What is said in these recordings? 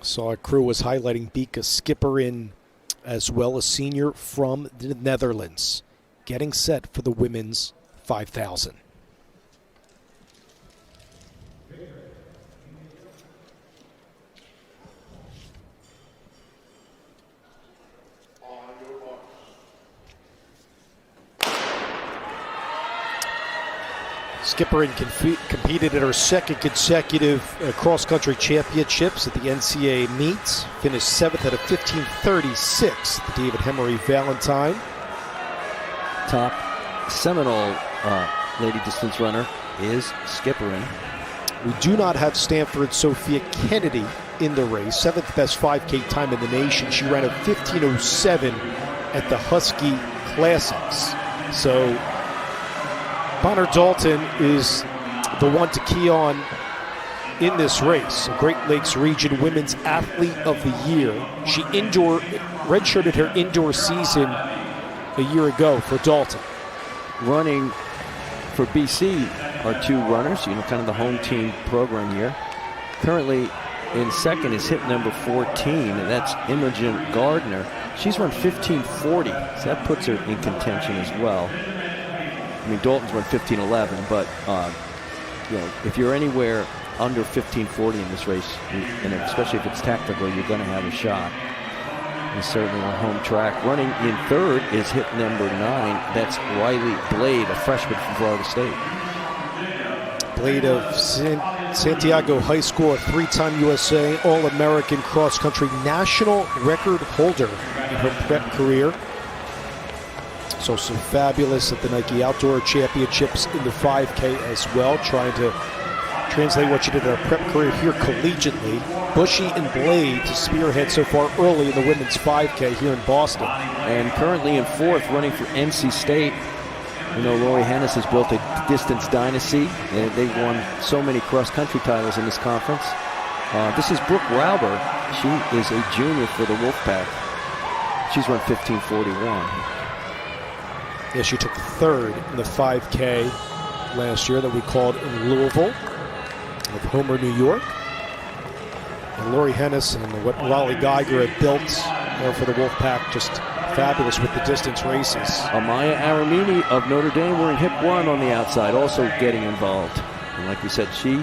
Saw a crew was highlighting Bika Skipperin as well, a senior from the Netherlands, getting set for the women's 5,000. Skipperin competed at her second consecutive cross-country championships at the NCAA meets. Finished 7th at a 15:36. The David Hemery Valentine. Top Seminole lady distance runner is Skipperin. We do not have Stanford's Sophia Kennedy in the race. 7th best 5K time in the nation. She ran a 15:07 at the Husky Classics. So Bonner Dalton is the one to key on in this race. A Great Lakes Region Women's Athlete of the Year. She redshirted her indoor season a year ago for Dalton. Running for BC are two runners, kind of the home team program here. Currently in second is hit number 14, and that's Imogen Gardiner. She's run 15:40, so that puts her in contention as well. I mean, Dalton's run 15:11, but if you're anywhere under 15:40 in this race, and especially if it's tactical, you're going to have a shot. And certainly on home track. Running in third is hit number 9. That's Riley Blade, a freshman from Florida State. Blade of Santiago High School, a 3-time USA All-American cross-country national record holder in her prep career. So some fabulous at the Nike Outdoor Championships in the 5K as well, trying to translate what she did in her prep career here collegiately. Bushy and Blade to spearhead so far early in the women's 5K here in Boston. And currently in fourth, running for NC State. Lori Hennis has built a distance dynasty. They've won so many cross-country titles in this conference. This is Brooke Rauber. She is a junior for the Wolfpack. She's run 15:41. Yeah, she took third in the 5K last year that we called in Louisville with Homer, New York. And Lori Hennis and what Raleigh Geiger had built there for the Wolfpack, just fabulous with the distance races. Amaya Aramini of Notre Dame wearing hip 1 on the outside, also getting involved. And like we said, she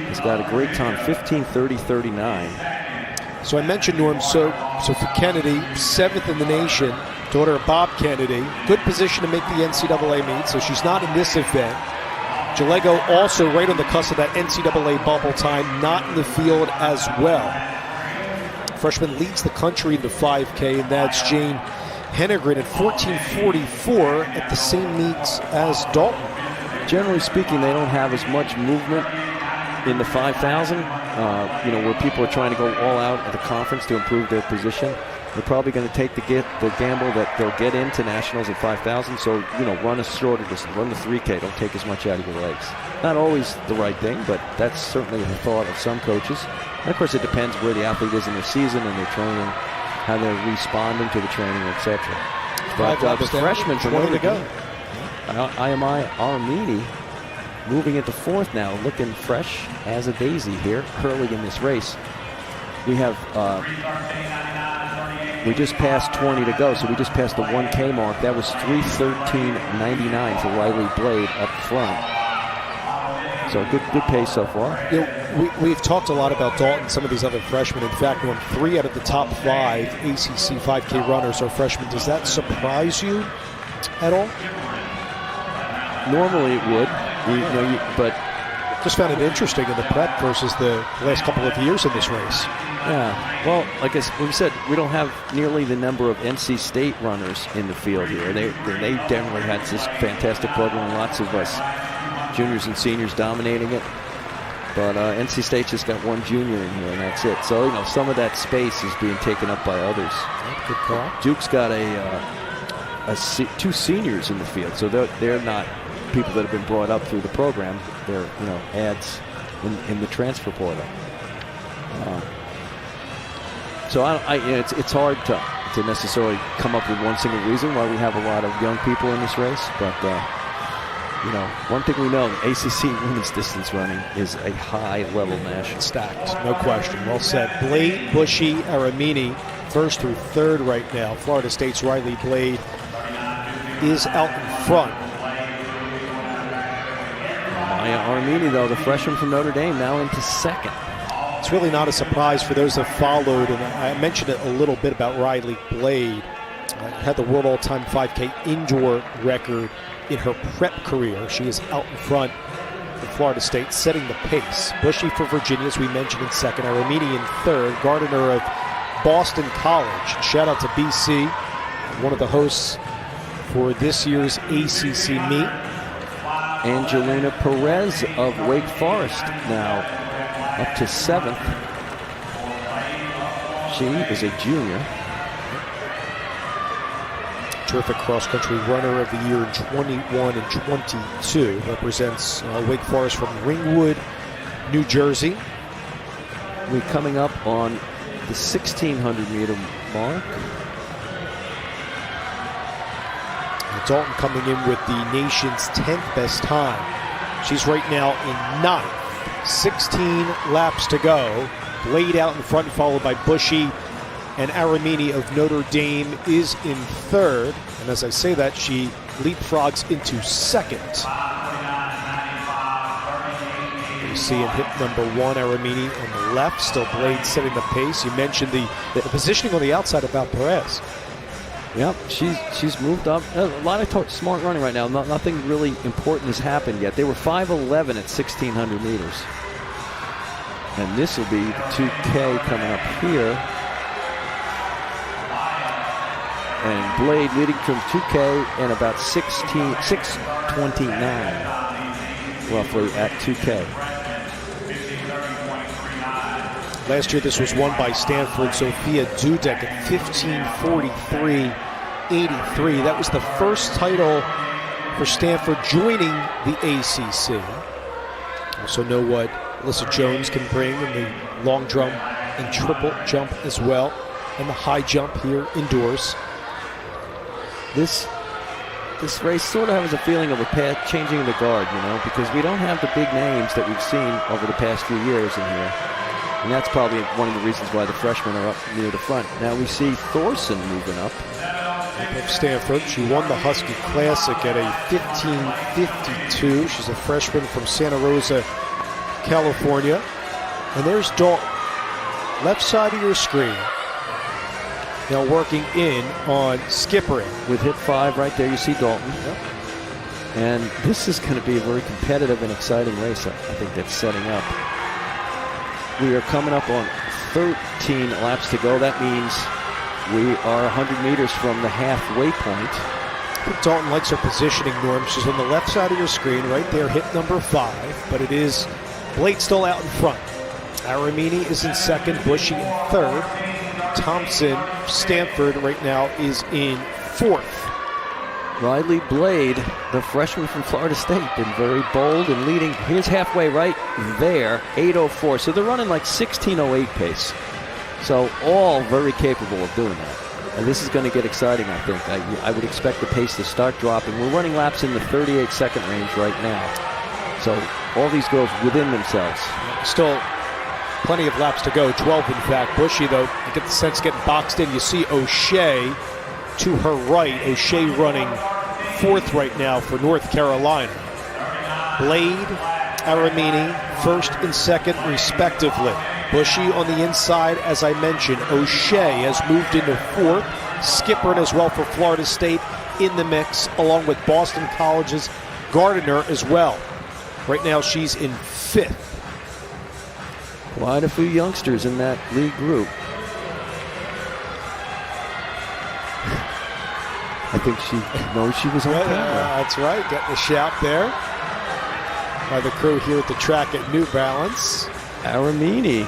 has got a great time, 15:30.39. So I mentioned Norm, Sophie Kennedy, 7th in the nation, daughter of Bob Kennedy. Good position to make the NCAA meet, so she's not in this event. Jalego also right on the cusp of that NCAA bubble time, not in the field as well. Freshman leads the country in the 5K, and that's Jane Hennegren at 14:44 at the same meets as Dalton. Generally speaking, they don't have as much movement in the 5,000, where people are trying to go all out at the conference to improve their position. They're probably going to take the gamble that they'll get into nationals at 5,000. So, run a shorter distance, run the 3K. Don't take as much out of your legs. Not always the right thing, but that's certainly the thought of some coaches. And of course, it depends where the athlete is in their season and their training, how they're responding to the training, etc. But the freshman from Notre Dame, Ayamai Armini, moving into fourth now, looking fresh as a daisy here early in this race. We have. We just passed 20 to go, so we just passed the 1K mark. That was 3:13.99 for Riley Blade up front. So good pace so far. We've talked a lot about Dalton, some of these other freshmen. In fact, 3 out of the top 5 ACC 5K runners are freshmen. Does that surprise you at all? Normally it would, but just found it interesting in the prep versus the last couple of years in this race. Yeah, well, like we said, we don't have nearly the number of NC State runners in the field here. They definitely had this fantastic program, lots of us juniors and seniors dominating it. But NC State just got one junior in here, and that's it. So, some of that space is being taken up by others. Good call. Duke's got two seniors in the field, so they're not people that have been brought up through the program. They're, ads in the transfer portal. So it's hard to necessarily come up with one single reason why we have a lot of young people in this race, but one thing we know, ACC women's distance running is a high-level national. Stacked, no question. Well said. Blade, Bushy, Aramini, first through third right now. Florida State's Riley Blade is out in front. Maya Aramini, though, the freshman from Notre Dame, now into second. It's really not a surprise for those that followed, and I mentioned it a little bit about Riley Blade. Had the world all-time 5K indoor record in her prep career. She is out in front for Florida State, setting the pace. Bushy for Virginia, as we mentioned, in second. Aramini in third. Gardner of Boston College. Shout out to BC, one of the hosts for this year's ACC meet. Angelina Perez of Wake Forest now up to seventh. She is a junior. Terrific cross-country runner of the year in 21 and 22. Represents Wake Forest from Ringwood, New Jersey. We're coming up on the 1,600-meter mark. Dalton coming in with the nation's 10th best time. She's right now in ninth. 16 laps to go. Blade out in front, followed by Bushy, and Aramini of Notre Dame is in third. And as I say that, she leapfrogs into second. You see in hit number one, Aramini on the left, still Blade setting the pace. You mentioned the positioning on the outside about Perez. Yep, she's moved up. A lot of smart running right now. Nothing really important has happened yet. They were 5:11 at 1,600 meters. And this will be the 2K coming up here. And Blade leading from 2K and about 6:29 roughly at 2K. Last year this was won by Stanford Sophia Dudek at 15:43.83. That was the first title for Stanford joining the ACC. Also know what Alyssa Jones can bring in the long jump and triple jump as well, and the high jump here indoors. This race sort of has a feeling of a path changing of the guard, because we don't have the big names that we've seen over the past few years in here. And that's probably one of the reasons why the freshmen are up near the front. Now we see Thorson moving up. Of Stanford. She won the Husky Classic at a 15:52. She's a freshman from Santa Rosa, California. And there's Dalton, left side of your screen. Now working in on skippering. With hit 5 right there, you see Dalton. Yep. And this is going to be a very competitive and exciting race, I think, that's setting up. We are coming up on 13 laps to go. That means we are 100 meters from the halfway point. I think Dalton likes her positioning, Norm. She's on the left side of your screen, right there, hit number 5. But it is Blade still out in front. Aramini is in second, Bushy in third. Thompson, Stanford, right now is in fourth. Riley Blade, the freshman from Florida State, been very bold and leading. Here's halfway right there, 8:04. So they're running like 16:08 pace. So all very capable of doing that. And this is going to get exciting, I think. I would expect the pace to start dropping. We're running laps in the 38-second range right now. So all these girls within themselves. Still plenty of laps to go, 12 in fact. Bushy, though, I get the sense getting boxed in. You see O'Shea to her right. O'Shea running fourth right now for North Carolina. Blade, Aramini, first and second respectively. Bushy on the inside, as I mentioned. O'Shea has moved into fourth. Skippering as well for Florida State in the mix, along with Boston College's Gardner as well. Right now she's in fifth. Quite a few youngsters in that lead group. I think she knows she was on camera. That's right. Getting a shout there by the crew here at the track at New Balance. Aramini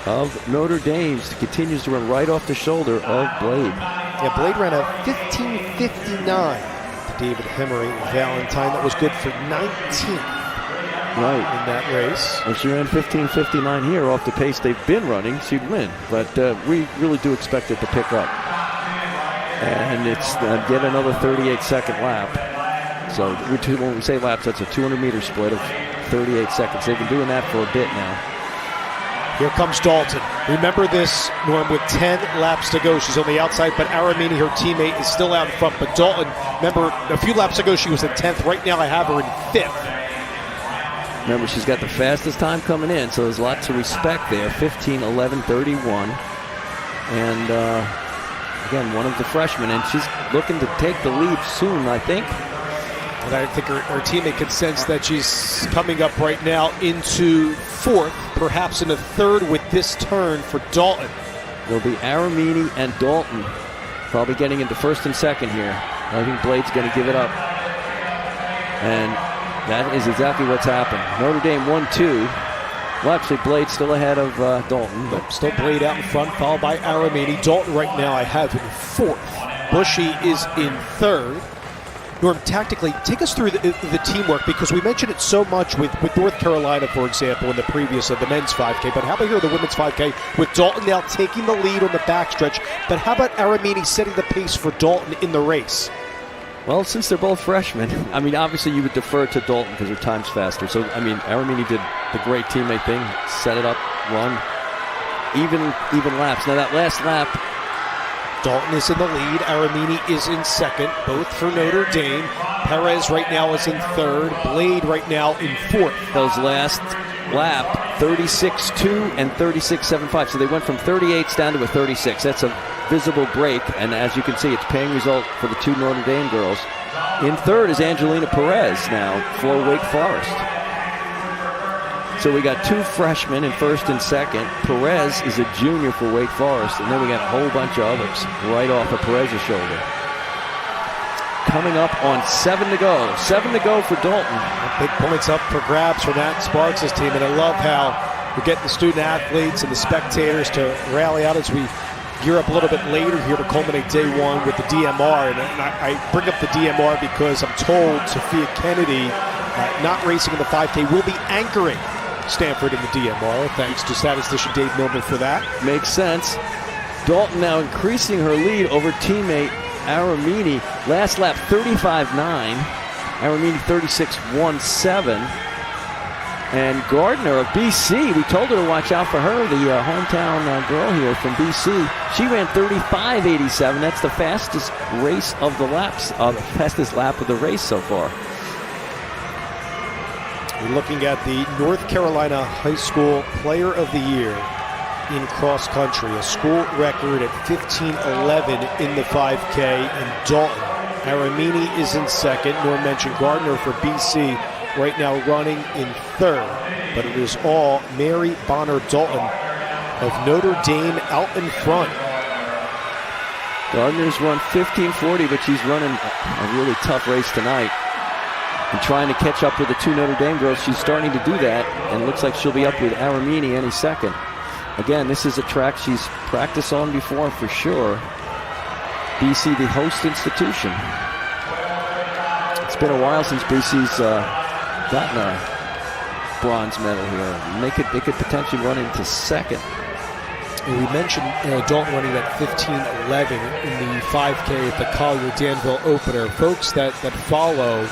of Notre Dame continues to run right off the shoulder of Blade. Yeah, Blade ran a 15:59 to David Hemery Valentine. That was good for 19th. Right. In that race. If she ran 15:59 here off the pace they've been running, she'd win. But we really do expect it to pick up. And it's yet another 38-second lap. So when we say laps, that's a 200-meter split of 38 seconds. They've been doing that for a bit now. Here comes Dalton. Remember this, Norm, with 10 laps to go. She's on the outside, but Aramini, her teammate, is still out in front. But Dalton, remember, a few laps ago she was in 10th. Right now I have her in 5th. Remember, she's got the fastest time coming in, so there's lots of respect there. 15:11:31. And, again, one of the freshmen, and she's looking to take the lead soon, I think. And I think her teammate can sense that she's coming up right now into 4th, perhaps in a 3rd with this turn for Dalton. It'll be Aramini and Dalton probably getting into 1st and 2nd here. I think Blade's going to give it up. And that is exactly what's happened. Notre Dame 1-2. Well, actually, Blade's still ahead of Dalton. But still Blade out in front, followed by Aramini. Dalton right now I have in 4th. Bushy is in 3rd. Norm, tactically, take us through the teamwork, because we mentioned it so much with North Carolina, for example, in the previous of the men's 5K. But how about here the women's 5K with Dalton now taking the lead on the backstretch? But how about Aramini setting the pace for Dalton in the race? Well, since they're both freshmen, I mean, obviously you would defer to Dalton because her time's faster. So, I mean, Aramini did the great teammate thing, set it up, run, even laps. Now, that last lap, Dalton is in the lead. Aramini is in 2nd, both for Notre Dame. Perez right now is in 3rd. Blade right now in 4th. those last lap, 36.2 and 36.75. So they went from 38s down to a 36. That's a visible break, and as you can see, it's paying result for the 2 Notre Dame girls. In 3rd is Angelina Perez now for Wake Forest. So we got 2 freshmen in 1st and 2nd. Perez is a junior for Wake Forest, and then we got a whole bunch of others right off of Perez's shoulder. Coming up on 7 to go. 7 to go for Dalton. Big points up for grabs for Matt Sparks' team, and I love how we're getting the student athletes and the spectators to rally out as we gear up a little bit later here to culminate day 1 with the DMR. And I bring up the DMR because I'm told Sophia Kennedy, not racing in the 5K, will be anchoring Stanford in the DMR. Thanks to statistician Dave Millman for that. Makes sense. Dalton now increasing her lead over teammate Aramini. Last lap 35.9. Aramini 36.17. And Gardner of BC, we told her to watch out for her, the hometown girl here from BC. She ran 35.87. That's the fastest race of the laps, fastest lap of the race so far. We're looking at the North Carolina High School Player of the Year in cross country, a school record at 15:11 in the 5K, and Dalton. Aramini is in 2nd. Norm mentioned Gardner for BC right now running in 3rd, but it is all Mary Bonner Dalton of Notre Dame out in front. Gardner's run 15:40, but she's running a really tough race tonight. And trying to catch up with the 2 Notre Dame girls. She's starting to do that, and it looks like she'll be up with Aramini any second. Again, this is a track she's practiced on before for sure. BC, the host institution. It's been a while since BC's gotten a bronze medal here. They could potentially run into 2nd. And we mentioned Dalton running that 15:11 in the 5K at the Collier Danville opener. Folks that follow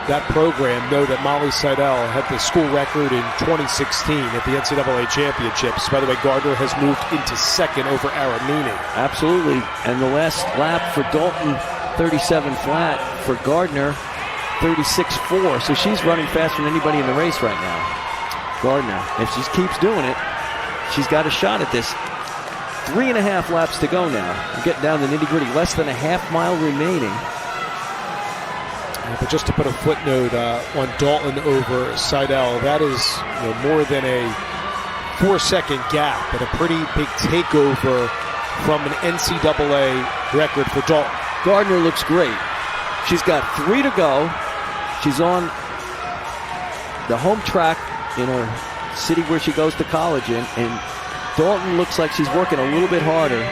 that program know that Molly Seidel had the school record in 2016 at the NCAA Championships. By the way, Gardner has moved into 2nd over Aramini. Absolutely. And the last lap for Dalton, 37 flat. For Gardner, 36.4. So she's running faster than anybody in the race right now. Gardner, if she keeps doing it, she's got a shot at this. 3.5 laps to go now. We're getting down to the nitty-gritty. Less than a half-mile remaining. But just to put a footnote on Dalton over Seidel, that is more than a 4-second gap and a pretty big takeover from an NCAA record for Dalton. Gardner looks great. She's got 3 to go. She's on the home track in her city where she goes to college in, and Dalton looks like she's working a little bit harder.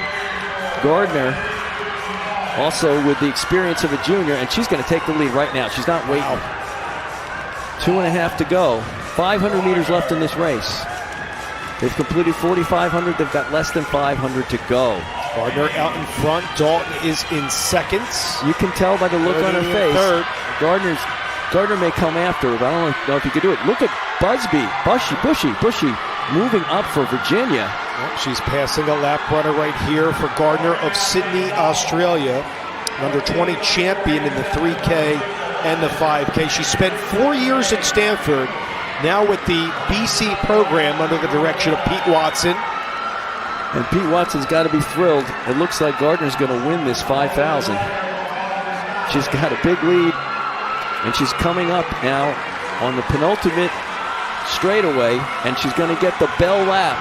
Gardner also with the experience of a junior, and she's going to take the lead right now. She's not waiting. 2.5 to go. 500 meters left in this race. They've completed 4,500. They've got less than 500 to go. Gardner out in front. Dalton is in second. You can tell by the look on her face. Third. Gardner may come after her, but I don't know if he could do it. Look at Busby, Bushy, moving up for Virginia. Well, she's passing a lap runner right here for Gardner of Sydney, Australia. An under 20 champion in the 3K and the 5K. She spent 4 years at Stanford, now with the BC program under the direction of Pete Watson. And Pete Watson's got to be thrilled. It looks like Gardner's going to win this 5,000. She's got a big lead, and she's coming up now on the penultimate straightaway, and she's going to get the bell lap.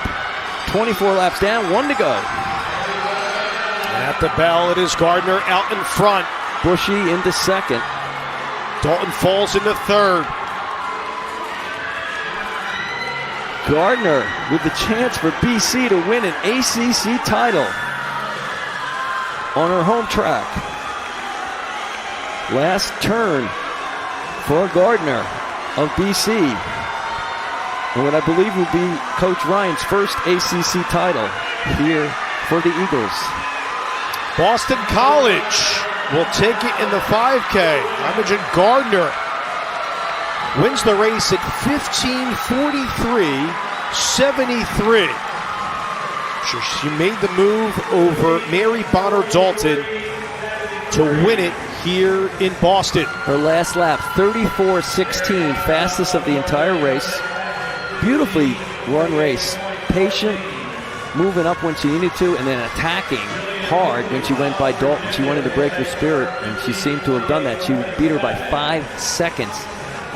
24 laps down, 1 to go. At the bell, it is Gardner out in front. Bushy into second. Dalton falls into third. Gardner with the chance for BC to win an ACC title on her home track. Last turn for Gardner of BC. And what I believe will be Coach Ryan's first ACC title here for the Eagles. Boston College will take it in the 5K. Imogen Gardiner wins the race at 15:43.73. She made the move over Mary Bonner Dalton to win it here in Boston. Her last lap, 34:16, fastest of the entire race. Beautifully run race. Patient, moving up when she needed to, and then attacking hard when she went by Dalton. She wanted to break her spirit, and she seemed to have done that. She beat her by 5 seconds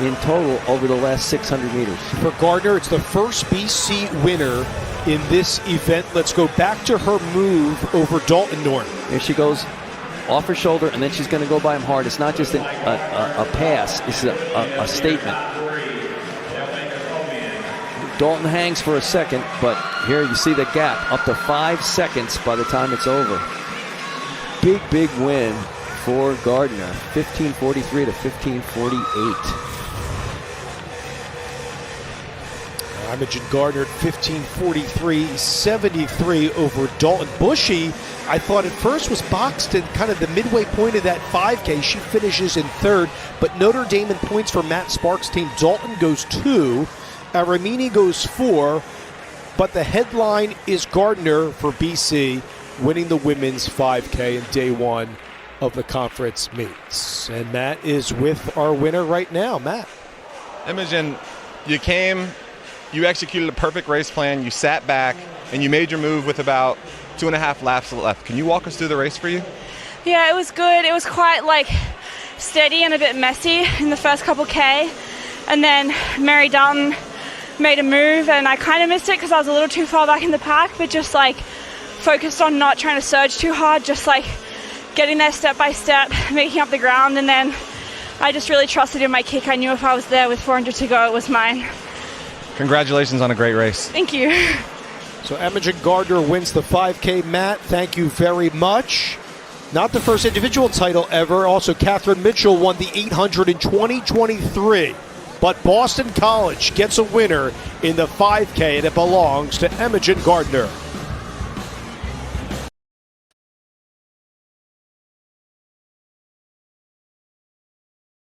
in total over the last 600 meters. For Gardner, it's the first BC winner in this event. Let's go back to her move over Dalton Norton. Here she goes off her shoulder, and then she's going to go by him hard. It's not just a pass, it's a statement. Dalton hangs for a second, but here you see the gap up to 5 seconds by the time it's over. Big win for Gardner, 15:43 to 15:48. Imogen Gardner at 15:43.73 over Dalton. Bushy, I thought at first was boxed in kind of the midway point of that 5K. She finishes in third, but Notre Dame in points for Matt Sparks' team. Dalton goes 2. Aramini goes 4, but the headline is Gardner for BC winning the women's 5K in day 1 of the conference meets. And Matt is with our winner right now. Matt. Imogen, you came, you executed a perfect race plan, you sat back, and you made your move with about 2.5 laps left. Can you walk us through the race for you? Yeah, it was good. It was quite steady and a bit messy in the first couple K. And then Mary Dalton made a move, and I kind of missed it because I was a little too far back in the pack, but just focused on not trying to surge too hard, just getting there step by step, making up the ground, and then I just really trusted in my kick. I knew if I was there with 400 to go, it was mine. Congratulations on a great race. Thank you. So Imogen Gardiner wins the 5K. Matt, thank you very much. Not the first individual title ever. Also, Catherine Mitchell won the 800 in 2023. But Boston College gets a winner in the 5K, and it belongs to Imogen Gardiner.